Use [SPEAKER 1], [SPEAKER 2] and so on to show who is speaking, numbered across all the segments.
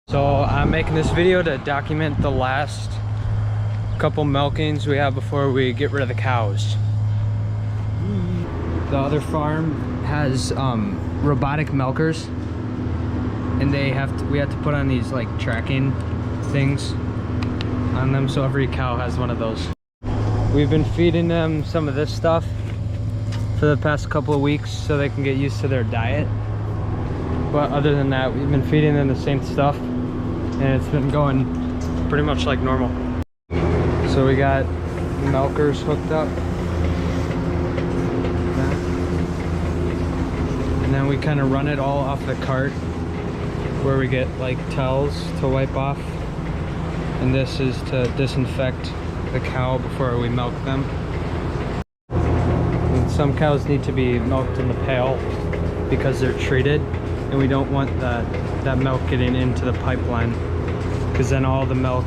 [SPEAKER 1] So I'm making this video to document the last couple milkings we have before we get rid of the cows. The other farm has robotic milkers, and we have to put on these like tracking things on them, so every cow has one of those. We've been feeding them some of this stuff for the past couple of weeks so they can get used to their diet. But other than that, we've been feeding them the same stuff, and it's been going pretty much like normal. So we got milkers hooked up. And then we kind of run it all off the cart where we get like towels to wipe off. And this is to disinfect the cow before we milk them. And some cows need to be milked in the pail because they're treated, and we don't want that milk getting into the pipeline, because then all the milk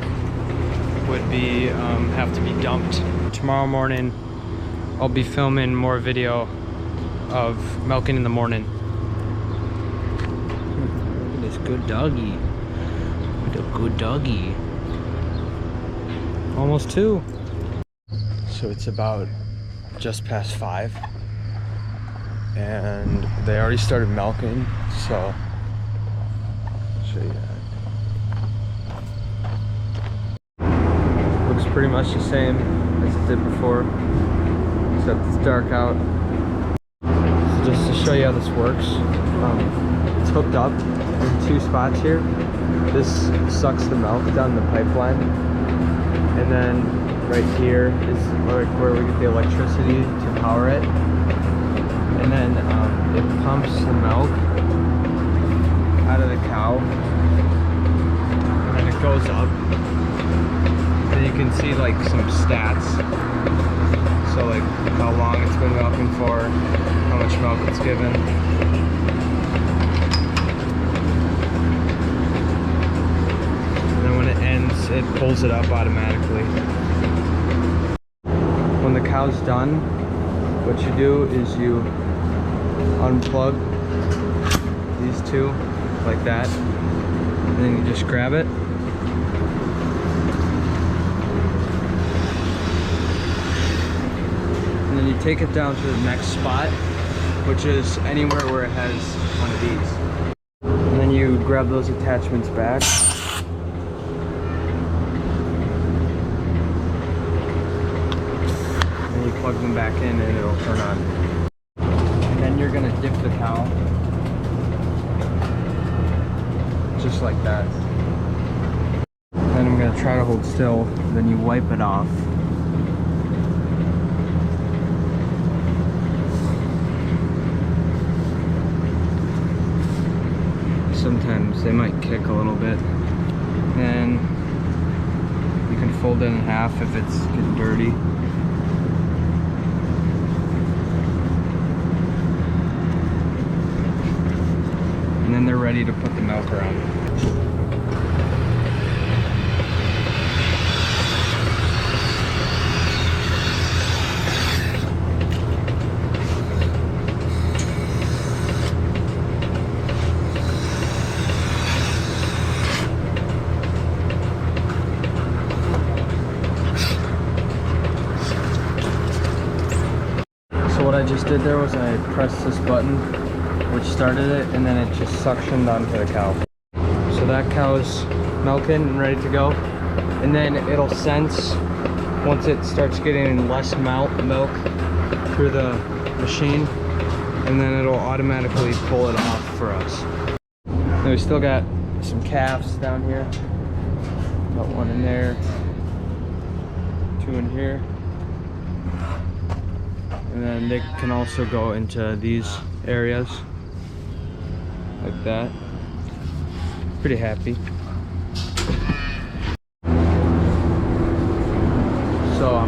[SPEAKER 1] would be have to be dumped. Tomorrow morning I'll be filming more video of milking in the morning. Look at this good doggy. What a good doggy. Almost 2. So it's about just past 5, and they already started milking, so I'll show you that. Looks pretty much the same as it did before, except it's dark out. So just to show you how this works, it's hooked up in 2 spots here. This sucks the milk down the pipeline, and then right here is where we get the electricity to power it. And then it pumps the milk out of the cow, and then it goes up. And you can see like some stats. So like how long it's been milking for, how much milk it's given. And then when it ends, it pulls it up automatically. When the cow's done, what you do is you unplug these 2 like that, and then you just grab it. And then you take it down to the next spot, which is anywhere where it has one of these. And then you grab those attachments back. And you plug them back in and it'll turn on. And then you're gonna dip the cow. Just like that. Then I'm gonna try to hold still, then you wipe it off. Sometimes they might kick a little bit. And you can fold it in half if it's getting dirty. And then they're ready to put the milk around. So what I just did there was I pressed this button, which started it, and then it just suctioned onto the cow. So that cow's milking and ready to go. And then it'll sense once it starts getting less milk through the machine, and then it'll automatically pull it off for us. And we still got some calves down here. Got 1 in there, 2 in here. And then they can also go into these areas like that. Pretty happy. So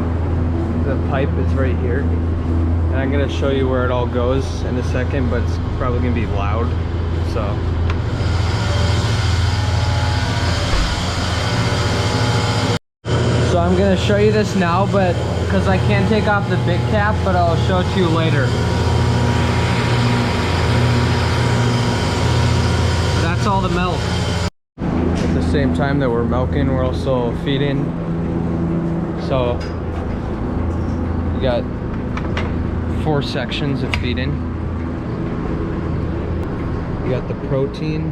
[SPEAKER 1] the pipe is right here, and I'm gonna show you where it all goes in a second, but it's probably gonna be loud, so. So I'm gonna show you this now, but because I can't take off the big cap, but I'll show it to you later. That's all the milk. same time that we're milking, we're also feeding. So you got 4 sections of feeding. You got the protein,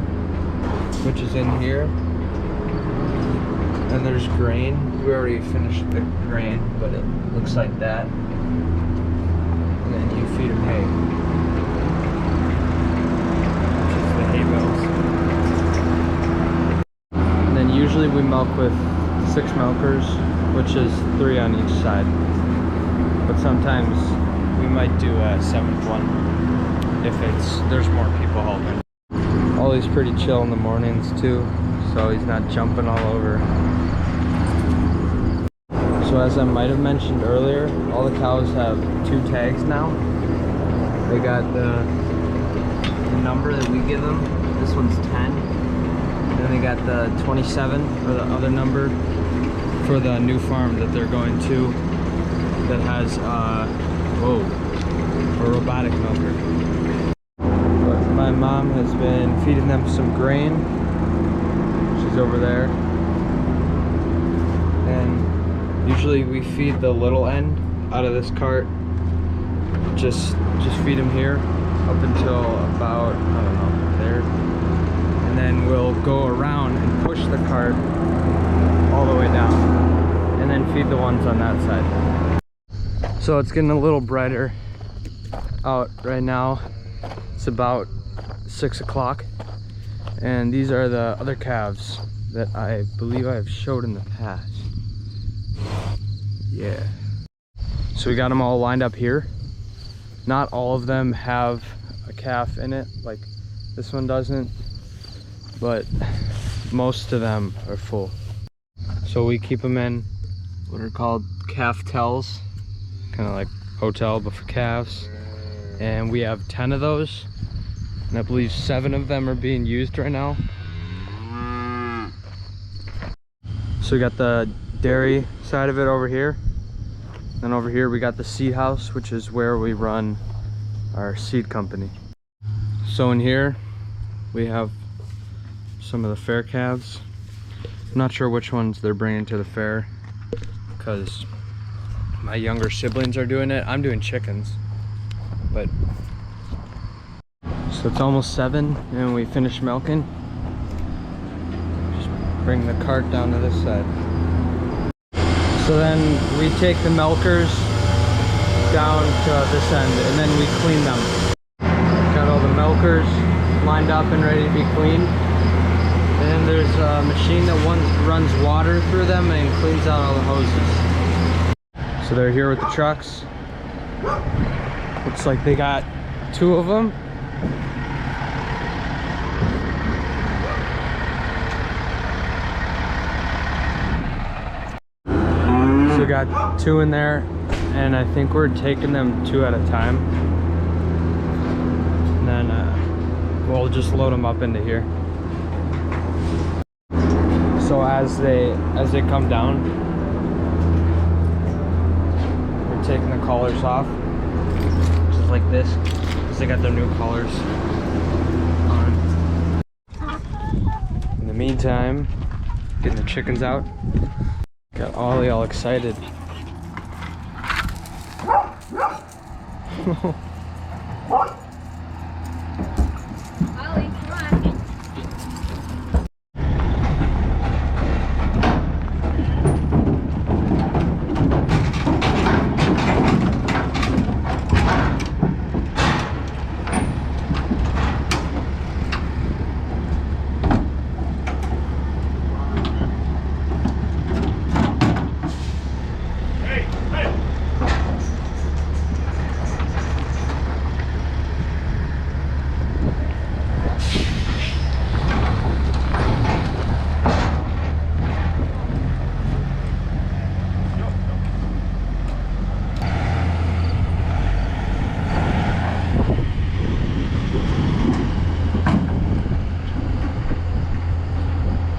[SPEAKER 1] which is in here. And there's grain. We already finished the grain, but it looks like that. And then you feed them hay, which is the hay bales. And then usually we milk with 6 milkers, which is 3 on each side. But sometimes we might do a 7th one if there's more people helping. Ollie's pretty chill in the mornings too, so he's not jumping all over. So as I might have mentioned earlier, all the cows have 2 tags now. They got the number that we give them. This one's 10. Then they got the 27, or the other number, for the new farm that they're going to that has a robotic milker. But my mom has been feeding them some grain. She's over there. And usually we feed the little end out of this cart. Just feed them here up until about, I don't know, there. And then we'll go around and push the cart all the way down. And then feed the ones on that side. So it's getting a little brighter out right now. It's about 6 o'clock. And these are the other calves that I believe I've showed in the past. Yeah. So we got them all lined up here. Not all of them have a calf in it, like this one doesn't, but most of them are full. So we keep them in what are called calf tells, kind of like hotel but for calves. And we have 10 of those, and I believe 7 of them are being used right now. So we got the dairy side of it over here. Then over here we got the seed house, which is where we run our seed company. So in here we have some of the fair calves. I'm not sure which ones they're bringing to the fair because my younger siblings are doing it. I'm doing chickens. But so it's almost 7 and we finished milking. Just bring the cart down to this side. So then we take the milkers down to this end and then we clean them. Got all the milkers lined up and ready to be cleaned. And then there's a machine that runs water through them and cleans out all the hoses. So they're here with the trucks. Looks like they got 2 of them. So we got 2 in there, and I think we're taking them 2 at a time. And then we'll just load them up into here. So as they come down, we're taking the collars off. Just like this, because they got their new collars on. In the meantime, getting the chickens out. Got Ollie all excited.
[SPEAKER 2] Ollie, come on.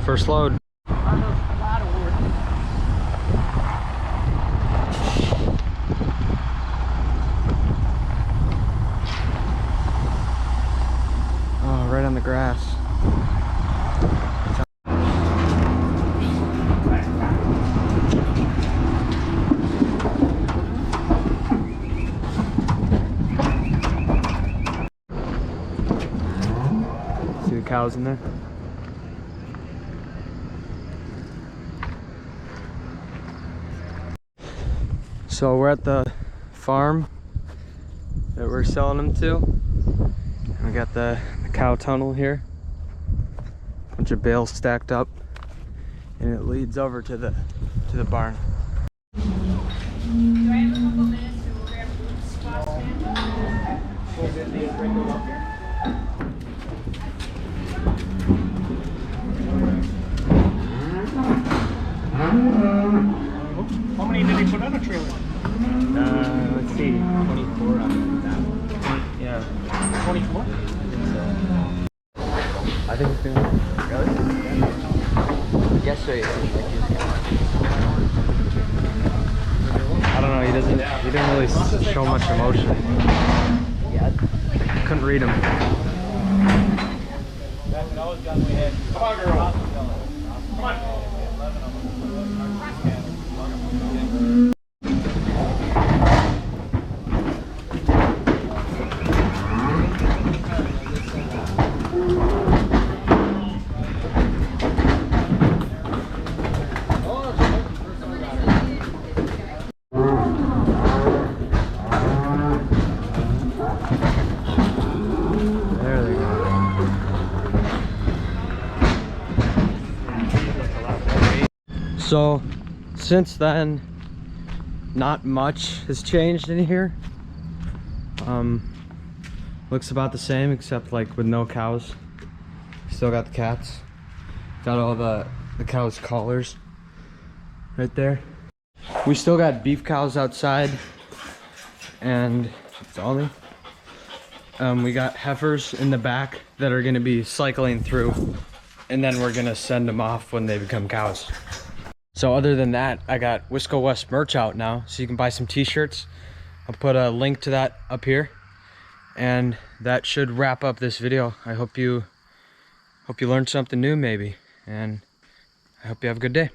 [SPEAKER 1] First load. Oh, right on the grass. cows in there. So we're at the farm that we're selling them to. And we got the cow tunnel here. Bunch of bales stacked up, and it leads over to the barn.
[SPEAKER 2] Do I have a couple minutes to grab food spots, man?
[SPEAKER 3] How many did he put on a trailer?
[SPEAKER 1] Let's see, 24 on that. Yeah.
[SPEAKER 3] 24?
[SPEAKER 1] I think it's gonna. Really? Yeah. Yesterday it seemed like he was gonna. I don't know. He didn't really show much emotion. Yeah. Couldn't read him.
[SPEAKER 3] Come on, girl. Come on.
[SPEAKER 1] There they go. So, since then, not much has changed in here. Looks about the same, except like with no cows. Still got the cats. Got all the cows' collars right there. We still got beef cows outside, and it's Ollie. We got heifers in the back that are gonna be cycling through, and then we're gonna send them off when they become cows. So other than that, I got Wisco West merch out now, so you can buy some t-shirts. I'll put a link to that up here, and that should wrap up this video. I hope you learned something new maybe, and I hope you have a good day.